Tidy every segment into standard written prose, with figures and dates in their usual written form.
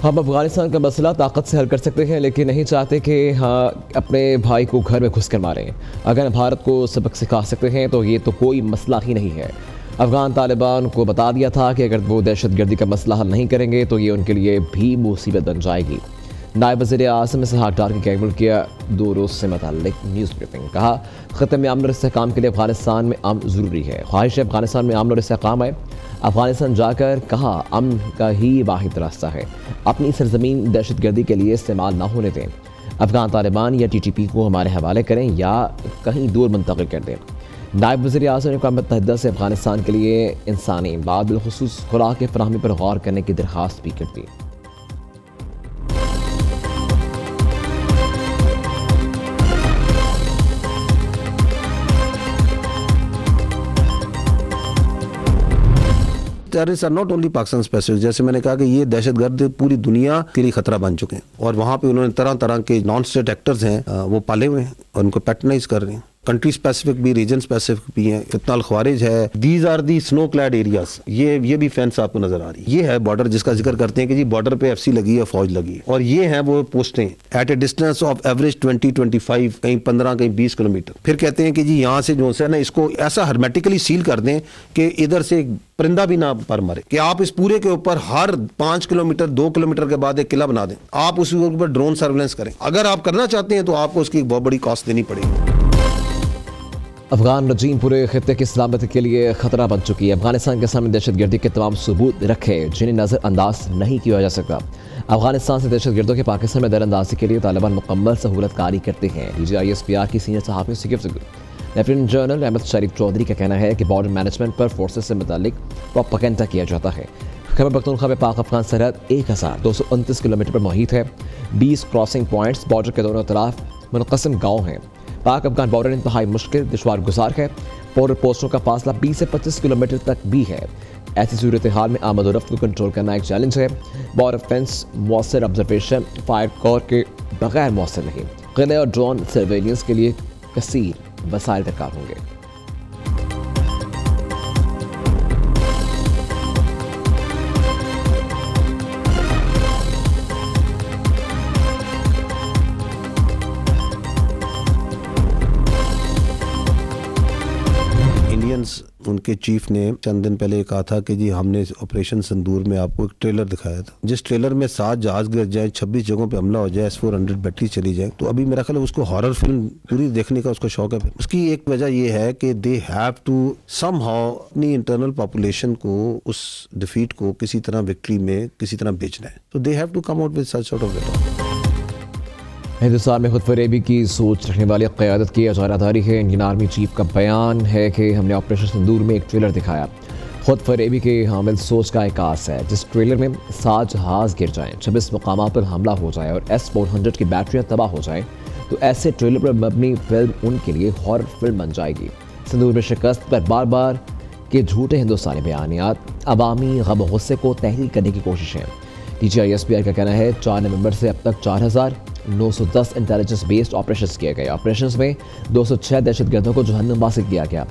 हम अफगानिस्तान का मसला ताकत से हल कर सकते हैं, लेकिन नहीं चाहते कि अपने भाई को घर में घुस कर मारें। अगर भारत को सबक सिखा सकते हैं तो ये तो कोई मसला ही नहीं है। अफगान तालिबान को बता दिया था कि अगर वो दहशतगर्दी का मसला हल नहीं करेंगे तो ये उनके लिए भी मुसीबत बन जाएगी। नायब वज़ीर आज़म इसहाक़ डार की कैबल किया 2 रोज़ से मुताल्लिक न्यूज़ ब्रीफिंग। कहा, ख़त्म में अमन और इस्तेहकाम के लिए अफगानिस्तान में अमन ज़रूरी है। ख्वाहिश है अफगानिस्तान में अमन और इस्तेहकाम है। अफगानिस्तान जाकर कहा, अमन का ही वाहिद रास्ता है। अपनी सरजमीन दहशतगर्दी के लिए इस्तेमाल ना होने दें। अफगान तालिबान या TTP को हमारे हवाले करें या कहीं दूर मुंतकिल कर दें। नायब वज़ीर आज़म ने अक़वाम मुत्तहिदा से अफगानिस्तान के लिए इंसानी इमदाद बिलख़ुसूस खुराक की फ़राहमी पर गौर करने की दरख्वास्त भी कर दी। Terrorist are not only Pakistan specific. जैसे मैंने कहा कि ये दहशतगर्द पूरी दुनिया के लिए खतरा बन चुके हैं और वहाँ पे उन्होंने तरह तरह के नॉन स्टेट एक्टर्स हैं वो पाले हुए हैं और उनको पैटर्नाइज कर रहे हैं। कंट्री स्पेसिफिक भी, रीजन स्पेसिफिक भी हैं। फितना ख्वारिज है, these are the snow clad areas. ये भी फेंस आपको नजर आ रही है। ये है बॉर्डर जिसका जिक्र करते हैं कि जी बॉर्डर पे FC लगी है, फौज लगी है, और ये है वो पोस्टें at a distance of average 20-25, कहीं 15, कहीं 20 किलोमीटर। फिर कहते हैं कि जी यहाँ से जो है ना, इसको ऐसा हर्मेटिकली सील कर दें कि इधर से परिंदा भी ना पर मरे, कि आप इस पूरे के ऊपर हर 5 किलोमीटर 2 किलोमीटर के बाद एक किला बना दें। आप उसके ऊपर ड्रोन सर्वेलेंस करें। अगर आप करना चाहते हैं तो आपको उसकी बहुत बड़ी कॉस्ट देनी पड़ेगी। अफगान रजीम पूरे खित्ते की सलामती के लिए खतरा बन चुकी है। अफगानिस्तान के सामने दहशतगर्दी के तमाम सबूत रखे जिन्हें नज़रअंदाज नहीं किया जा सकता। अफगानिस्तान से दहशतगर्दों के पाकिस्तान में दरअंदाजी के लिए तालिबान मुकम्मल सहूलतकारी करते हैं। DGISPR की सीनियर सहाफ़ी से गुफ्तगू। लेफ्टिनेंट जनरल अहमद शरीफ चौधरी का कहना है कि बॉर्डर मैनेजमेंट पर फोर्सेस से मुतालिक प्रोपेगेंडा किया जाता है। खैबर पख्तूनख्वा में पाक अफगान सरहद 1229 किलोमीटर पर मुहित है। 20 क्रॉसिंग पॉइंट्स बॉर्डर के दोनों तरफ मुनक़सिम गाँव हैं। पाक अफगान बॉर्डर इंतहाई मुश्किल दुश्वार गुजार है। बॉर्डर पोस्टों का फासला 20 से 25 किलोमीटर तक भी है। ऐसी सूरत हाल में आमद और रफ्त को कंट्रोल करना एक चैलेंज है। बॉर्डर फेंस मौसर ऑब्जर्वेशन फायर कॉर के बगैर मौसर नहीं। किले और ड्रोन सर्वेलियंस के लिए कसीर वसाइल दरकार होंगे। उनके चीफ ने चंद दिन पहले कहा था कि जी हमने ऑपरेशन संदूर में आपको एक ट्रेलर दिखाया था, जिस ट्रेलर में 7 जहाज गिर जाए, 26 जगहों पे हमला हो जाए, S-400 बैटरी चली जाए। तो अभी मेरा ख्याल है उसको हॉरर फिल्म पूरी देखने का उसको शौक है। उसकी एक वजह यह है कि दे हैव टू समहाउ अपनी इंटरनल पॉपुलेशन को उस डिफीट को किसी तरह विक्ट्री में किसी तरह बेचना है। तो they have to come out with such sort of Hindustan में खुद फरेबी की सोच रखने वाली क़यादत की इजारादारी है। इंडियन आर्मी चीफ का बयान है कि हमने ऑपरेशन सिंदूर में एक ट्रेलर दिखाया। खुद फरेबी के हामिल सोच का एकास है। जिस ट्रेलर में 7 जहाज गिर जाएं, 26 मकामात पर हमला हो जाए और S-400 की बैटरियाँ तबाह हो जाएं, तो ऐसे ट्रेलर पर मबनी फिल्म उनके लिए हॉरर फिल्म बन जाएगी। सिंदूर में शिकस्त पर बार बार के झूठे हिंदुस्तानी बयानियात अवामी गम गुस्से को तहरीक करने की कोशिश है। DGISPR का कहना है 4 नवंबर से अब तक 4910 इंटेलिजेंस बेस्ड ऑपरेशंस किए गए। ऑपरेशंस में 206 दहशतगर्दों को जहन्नमबाज़ किया गया।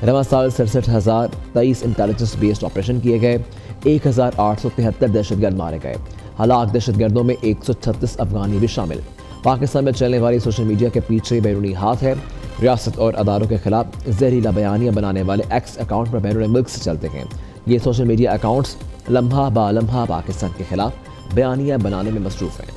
रवा साल 67,023 इंटेलिजेंस बेस्ड ऑपरेशन किए गए। 1873 दहशतगर्द मारे गए। हलाक दहशतगर्दों में 136 अफगानी भी शामिल। पाकिस्तान में चलने वाली सोशल मीडिया के पीछे बैरूनी हाथ है। रियासत और अदारों के खिलाफ जहरीला बयानियाँ बनाने वाले X अकाउंट पर बैरून मुल्क से चलते हैं। ये सोशल मीडिया अकाउंट्स लम्हा बा लम्हा पाकिस्तान के खिलाफ बयानियाँ बनाने में मसरूफ़ हैं।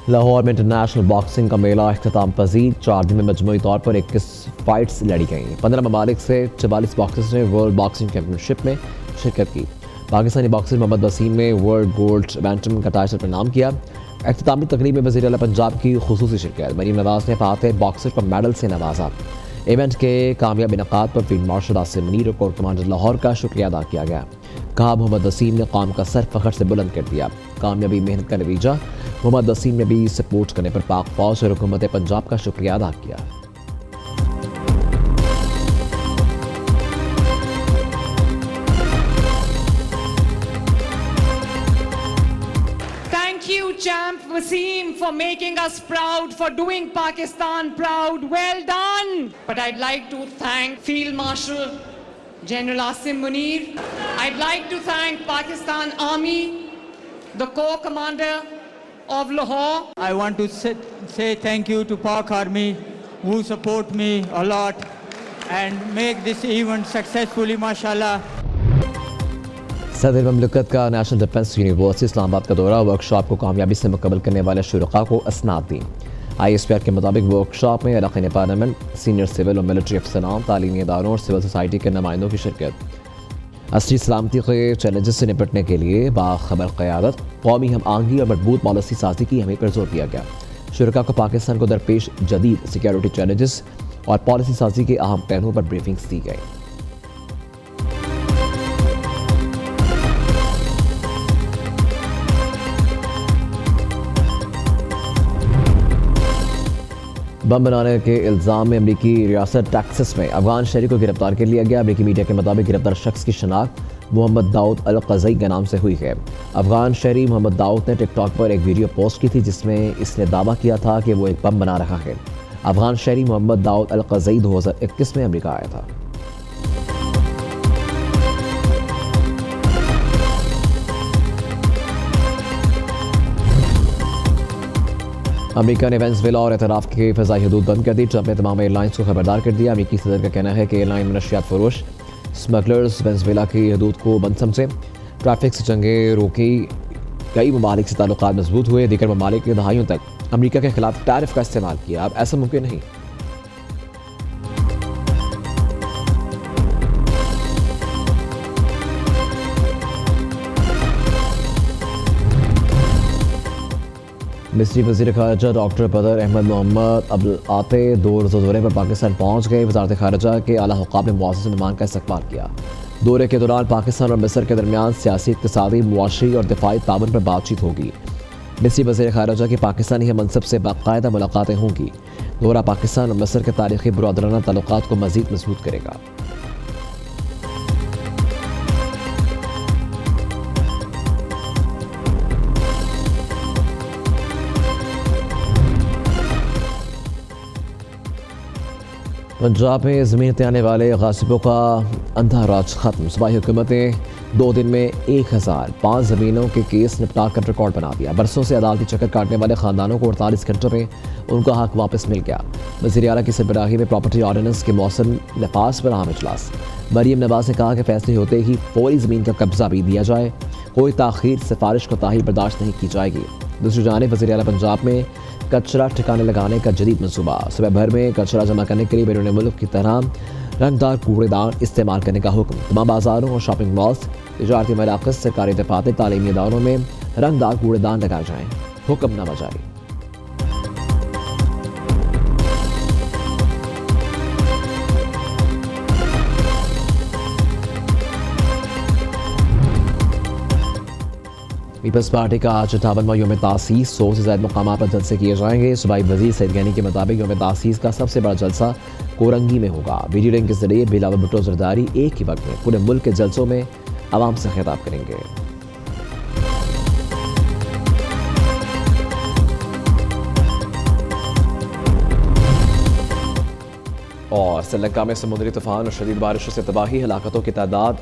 लाहौर में इंटरनेशनल बॉक्सिंग का मेला इख्तिताम पजीर। 4 दिन में मजमूई तौर पर 21 फाइट्स लड़ी गई। 15 ममालिक से 44 बॉक्सर्स ने वर्ल्ड बॉक्सिंग चैंपियनशिप में शिरकत की। पाकिस्तानी बॉक्सर मोहम्मद वसीम ने वर्ल्ड गोल्ड बैंटम का टाइटल पर नाम किया। इख्तितामी तकरीब में वज़ीर आला पंजाब की खुसूसी शिरकत। मरीम नवाज ने फातह बॉक्सर को मेडल से नवाजा। इवेंट के कामयाब इनकाद पर फील्ड मार्शल आसिम मुनीर और कोर कमांडर लाहौर का शुक्रिया अदा किया गया। कहा, मोहम्मद वसीम ने कौम का सर फखर से बुलंद कर दिया। कामयाबी मेहनत का नतीजा। मोहम्मद वसीम ने भी सपोर्ट करने पर पाक फौज और हुकूमत पंजाब का शुक्रिया अदा किया। Champ Wasim, for making us proud, for doing Pakistan proud. Well done. But I'd like to thank Field Marshal General Asim Munir. I'd like to thank Pakistan Army, the Corps Commander of Lahore. I want to say thank you to Pak Army who support me a lot and make this event successfully, mashallah. सदर ममलकत का national defence university Islamabad का दौरा, workshop को कामयाबी से मुकम्मल करने वाले शुरका को असनाद दी। ISPR के मुताबिक वर्कशॉप में अरकान पार्लियामेंट, सीनियर सिविल और मिलिट्री अफसरान, तालीमी इदारों और सिविल सोसाइटी के नुमाइंदों की शिरकत। असली सलामती के चैलेंजेस से निपटने के लिए बाखबर क़यादत, कौमी हम आहंगी और मजबूत पॉलिसी साजी की अहमियत पर जोर दिया गया। शुरका को पाकिस्तान को दरपेश जदीद सिक्योरिटी चैलेंजेस और पॉलिसी साजी के अहम पहलुओं पर ब्रीफिंग्स दी गई। बम बनाने के इल्ज़ाम में अमरीकी रियासत टेक्सास में अफगान शहरी को गिरफ्तार कर लिया गया। अमरीकी मीडिया के मुताबिक गिरफ्तार शख्स की शनाख्त मोहम्मद दाऊद अल क़ज़ई के नाम से हुई है। अफगान शहरी मोहम्मद दाऊद ने टिकटॉक पर एक वीडियो पोस्ट की थी जिसमें इसने दावा किया था कि वो एक बम बना रहा है। अफगान शहरी मोहम्मद दाऊद अल क़ज़ई 2021 में अमरीका आया था। अमेरिका ने वेनेज़ुएला और इतराफ़ के फ़ज़ाई हदूद बंद कर दी। ट्रंप ने तमाम एयरलाइंस को खबरदार कर दिया। अमेरिकी सदर का कहना है कि एयरलाइन मनशियात फरोश स्मगलर्स वेनेज़ुएला की हदूद को बंद समझे। ट्रैफिक से जंगें रोकी, कई ममालिक से ताल्लुकात मजबूत हुए। दीगर ममालिक ने दहाइयों तक अमेरिका के खिलाफ टैरिफ का इस्तेमाल किया। अब ऐसा मुमकिन नहीं। मिस्री वज़ीर ख़ारजा डॉक्टर बदर अहमद मोहम्मद अब्दुल आते 2 रोज़ा दौरे पर पाकिस्तान पहुँच गए। वज़ारत ख़ारजा के आला हुक़ाम ने मुआज़्ज़ज़ मेहमान का इस्तक़बाल किया। दौरे के दौरान पाकिस्तान और मिस्र के दरमियान सियासी, इक़्तिसादी, मुआशी और दिफ़ाई ताउन पर बातचीत होगी। मिस्री वज़ीर ख़ारजा की पाकिस्तानी मनसब से बाकायदा मुलाकातें होंगी। दौरा पाकिस्तान और मिस्र के तारीख़ी बुरादराना ताल्लुकात को मज़ीद मज़बूत करेगा। पंजाब में ज़मीन हथियाने वाले गासिबों का अंधा राज खत्म। सूबाई हुकूमतें 2 दिन में 1005 ज़मीनों के केस निपटा कर रिकॉर्ड बना दिया। बरसों से अदालती चक्कर काटने वाले ख़ानदानों को 48 घंटों में उनका हक वापस मिल गया। वज़ीर आला की सरबराही में प्रॉपर्टी ऑर्डिनेंस के मौसम नफाज पर अहम इजलास। मरीम नवाज ने कहा कि फैसले होते ही फौरी ज़मीन का कब्जा भी दिया जाए। कोई ताख़ीर, सिफारिश, कोताही बर्दाश्त नहीं की जाएगी। दूसरी जानिब वज़ीर आला पंजाब में कचरा ठिकाने लगाने का जदीद मनसूबा। सुबह भर में कचरा जमा करने के लिए बैरून मुल्क की तरह रंगदार कूड़ेदान इस्तेमाल करने का हुक्म। तमाम बाजारों और शॉपिंग मॉल्स, तिजारती मराकज़, सरकारी दफातर, तालीमी इदारों में रंगदार कूड़ेदान लगाए जाएँ। हुक्मनामा जारी। पीपल्स पार्टी का आज 58वां यौम तासीस 100 से ज़्यादा मकामात पर जलसे किए जाएंगे। सूबाई वज़ीर सईद गनी के मुताबिक यौम तासीस का सबसे बड़ा जलसा कोरंगी में होगा। वीडियो लिंक के जरिए बिलावल भुट्टो जरदारी एक ही वक्त में पूरे मुल्क के जलसों में आवाम से खिताब करेंगे। और श्रीलंका में समुद्री तूफान और शदीद बारिशों से तबाही, हलाकतों की तादाद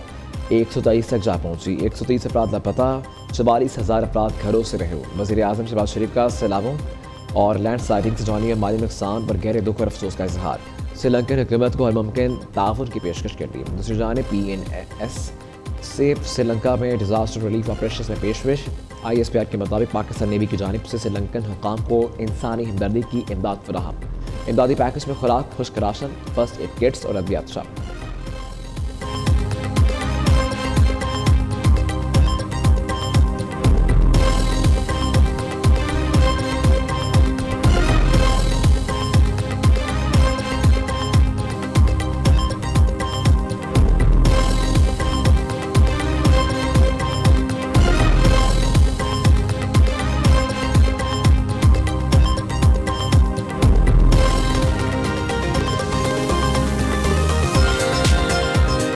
123 तक जा पहुंची। 130 अफराद लापता, 44,000 अफराद घरों से रहे। वज़ीर आज़म शहबाज शरीफ का सैलाबों और लैंड स्लाइडिंग से जानी माली नुकसान पर गहरे दुख और अफसोस का इजहार। श्रीलंकन हुकूमत को हर मुमकिन ताउन की पेशकश कर दी। दूसरी जानिब PNS से श्रीलंका में डिजास्टर रिलीफ ऑपरेशन में पेशवेश। ISPR के मुताबिक पाकिस्तान नेवी की जानिब से श्रीलंकन हुकाम को इंसानी हमदर्दी की इमदाद फराहम। इमदादी पैकेज में खुराक, खुश्क राशन, फर्स्ट एड किट्स और अद्वियात शामिल।